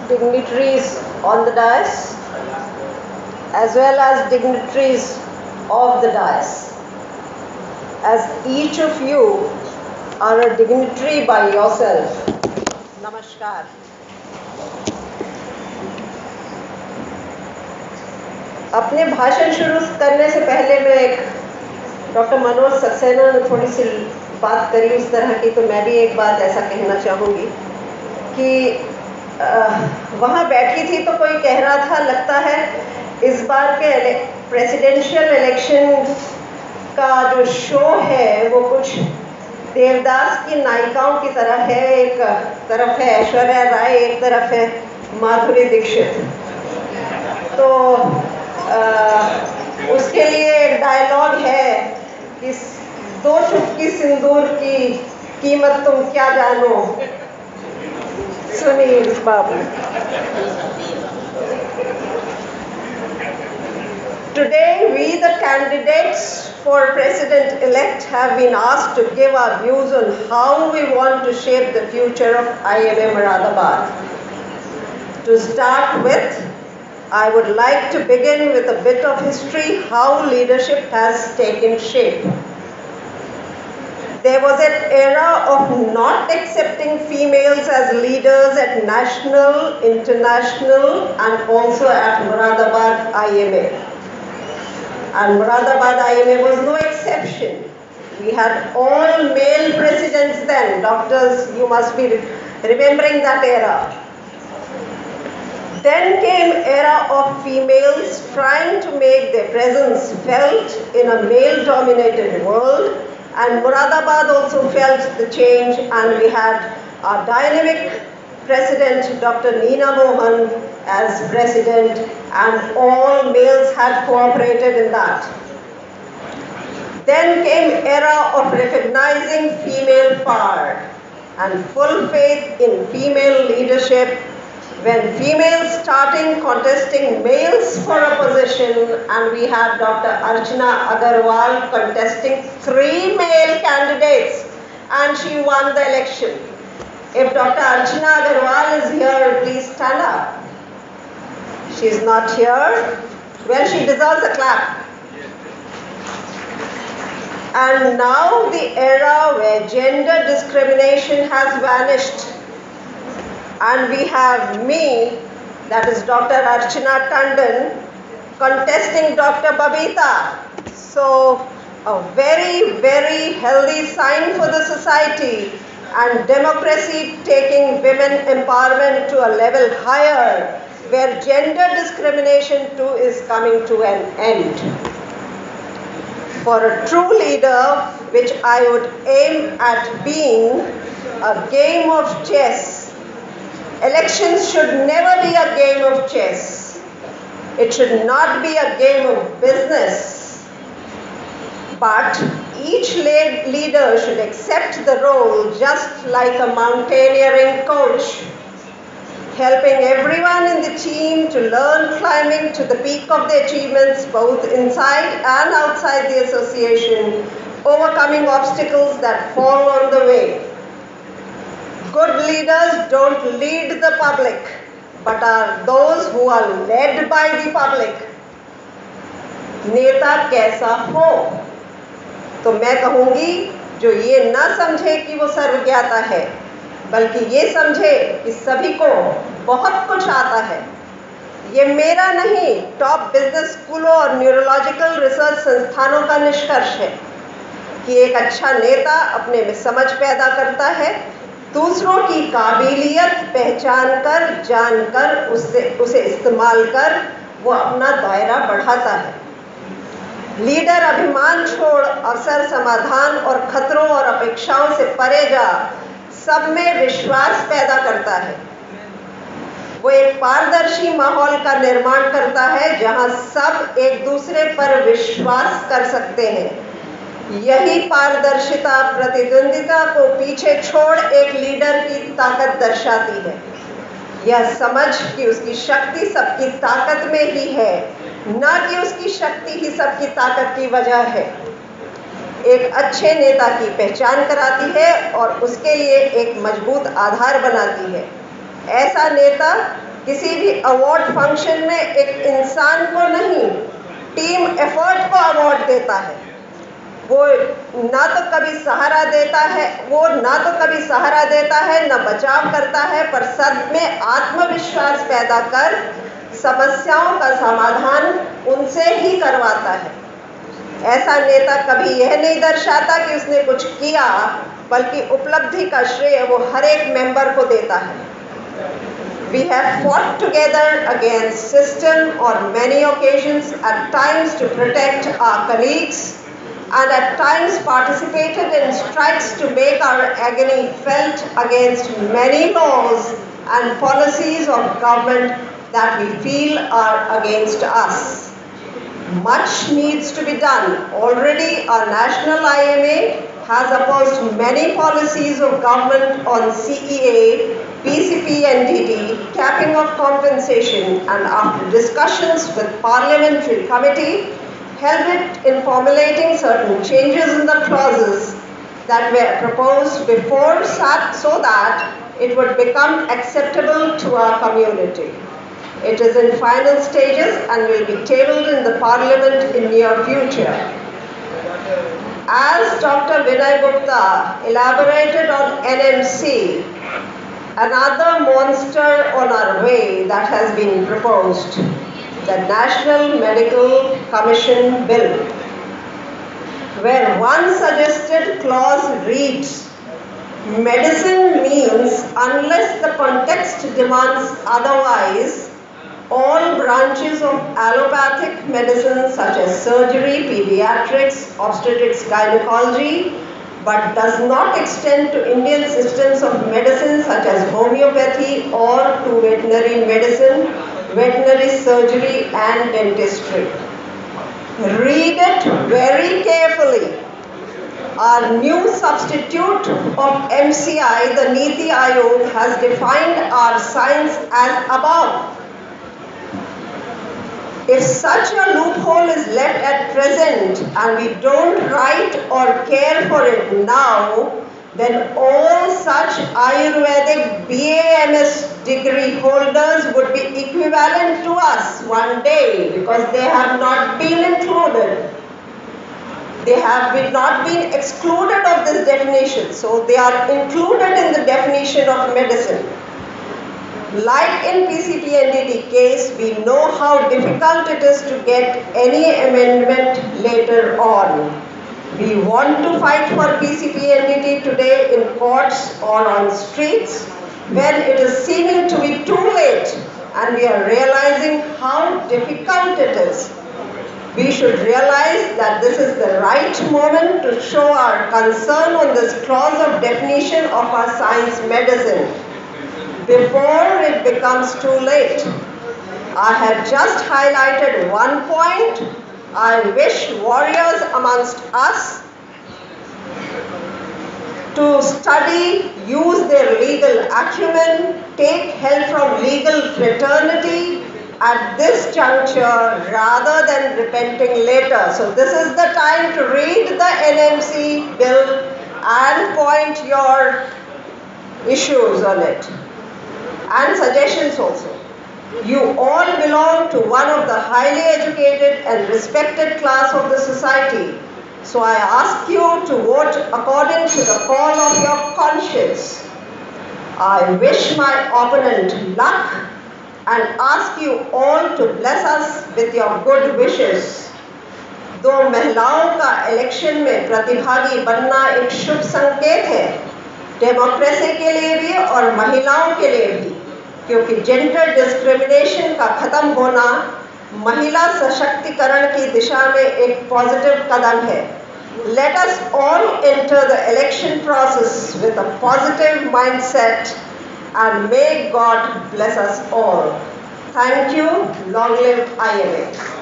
dignitaries on the dais as well as dignitaries of the dais. As each of you are a dignitary by yourself, Namaskar. अपने भाषण शुरू करने से पहले मैं डॉक्टर मनोज सक्सेना ने थोड़ी सी बात करी उस तरह की, तो मैं भी एक बात ऐसा कहना चाहूँगी कि वहाँ बैठी थी तो कोई कह रहा था, लगता है इस बार के प्रेसिडेंशियल इलेक्शन का जो शो है वो कुछ देवदास की नायिकाओं की तरह है। एक तरफ है ऐश्वर्या राय, एक तरफ है माधुरी दीक्षित। तो उसके लिए एक डायलॉग है कि 2 चुटकी सिंदूर की कीमत तुम क्या जानो। सुनिए बाबू। Today, we the candidates for President-elect have been asked to give our views on how we want to shape the future of IIM Moradabad. To start with, I would like to begin with a bit of history, how leadership has taken shape. There was an era of not accepting females as leaders at national, international, and also at Moradabad IMA. And Moradabad IMA was no exception. We had all male presidents then. Doctors, you must be remembering that era. Then came era of females trying to make their presence felt in a male-dominated world, and Moradabad also felt the change, and we had our dynamic president, Dr. Neena Mohan, as president, and all males had cooperated in that. Then came era of recognizing female power and full faith in female leadership, when females starting contesting males for a position, and we had Dr. Archana Agarwal contesting 3 male candidates, and she won the election. If Dr. Archana Agarwal is here, please stand up. She's not here. Well, she deserves a clap. And now the era where gender discrimination has vanished, and we have me, that is Dr. Archana Tandon, contesting Dr. Babita. So a very, very healthy sign for the society, and democracy taking women empowerment to a level higher, where gender discrimination too is coming to an end. For a true leader, which I would aim at being a game of chess, elections should never be a game of chess. It should not be a game of business. But each leader should accept the role just like a mountaineering coach, helping everyone in the team to learn climbing to the peak of their achievements, both inside and outside the association, overcoming obstacles that fall on the way. Good leaders don't lead the public, but are those who are led by the public. नेता कैसा हो? तो मैं कहूँगी, जो ये न समझे कि वो सर्वज्ञाता है, बल्कि ये समझे कि सभी को बहुत कुछ आता है। ये मेरा नहीं, टॉप बिजनेस स्कूलों और न्यूरोलॉजिकल रिसर्च संस्थानों का निष्कर्ष है कि एक अच्छा नेता अपने में समझ पैदा करता है, दूसरों की काबिलियत पहचान कर, जानकर, उसे इस्तेमाल कर वो अपना दायरा बढ़ाता है। लीडर अभिमान छोड़ अवसर, समाधान और खतरों और अपेक्षाओं से परे जा सब में विश्वास पैदा करता है। वो एक पारदर्शी माहौल का निर्माण करता है जहां सब एक दूसरे पर विश्वास कर सकते हैं। यही पारदर्शिता प्रतिद्वंदिता को पीछे छोड़ एक लीडर की ताकत दर्शाती है। यह समझ कि उसकी शक्ति सबकी ताकत में ही है, न कि उसकी शक्ति ही सबकी ताकत की वजह है। एक अच्छे नेता की पहचान कराती है और उसके लिए एक मजबूत आधार बनाती है। ऐसा नेता किसी भी अवार्ड फंक्शन में एक इंसान को नहीं, टीम एफर्ट को अवार्ड देता है। वो ना तो कभी सहारा देता है, न बचाव करता है, पर सब में आत्मविश्वास पैदा कर समस्याओं का समाधान उनसे ही करवाता है। ऐसा नेता कभी यह नहीं दर्शाता कि उसने कुछ किया, बल्कि उपलब्धि का श्रेय वो हर एक मेंबर को देता है। We have fought together against system on many occasions, at times to protect our colleagues, and at times participated in strikes to make our agony felt against many laws and policies of government that we feel are against us. Much needs to be done. Already our national IMA has opposed many policies of government on CEA, PCP NDT, capping of compensation, and after discussions with parliamentary committee, helped it in formulating certain changes in the clauses that were proposed before so that it would become acceptable to our community. It is in final stages and will be tabled in the parliament in near future. As Dr. Vinay Gupta elaborated on NMC, another monster on our way that has been proposed, the National Medical Commission Bill, where one suggested clause reads, medicine means unless the context demands otherwise, all branches of allopathic medicine such as surgery, pediatrics, obstetrics, gynecology, but does not extend to Indian systems of medicine such as homeopathy or to veterinary medicine, veterinary surgery and dentistry. Read it very carefully. Our new substitute of MCI, the Niti Aayog, has defined our science as above. If such a loophole is left at present and we don't write or care for it now, then all such Ayurvedic BAMS degree holders would be equivalent to us one day because they have not been included. They have not been excluded of this definition, so they are included in the definition of medicine. Like in PCP-NDT case, we know how difficult it is to get any amendment later on. We want to fight for PCP-NDT today in courts or on streets when it is seeming to be too late and we are realizing how difficult it is. We should realize that this is the right moment to show our concern on this clause of definition of our science medicine before it becomes too late. I have just highlighted one point. I wish warriors amongst us to study, use their legal acumen, take help from legal fraternity at this juncture rather than repenting later. So this is the time to read the NMC bill and point your issues on it and suggestions also. You all belong to one of the highly educated and respected class of the society. So I ask you to vote according to the call of your conscience. I wish my opponent luck and ask you all to bless us with your good wishes. दो महिलाओं का election में प्रतिभागी बनना एक शुभ संकेत है, democracy के लिए भी और महिलाओं के लिए भी, क्योंकि जेंडर डिस्क्रिमिनेशन का खत्म होना महिला सशक्तिकरण की दिशा में एक पॉजिटिव कदम है. Let us all enter the election process with a positive mindset and may God bless us all. Thank you. Long live IMA.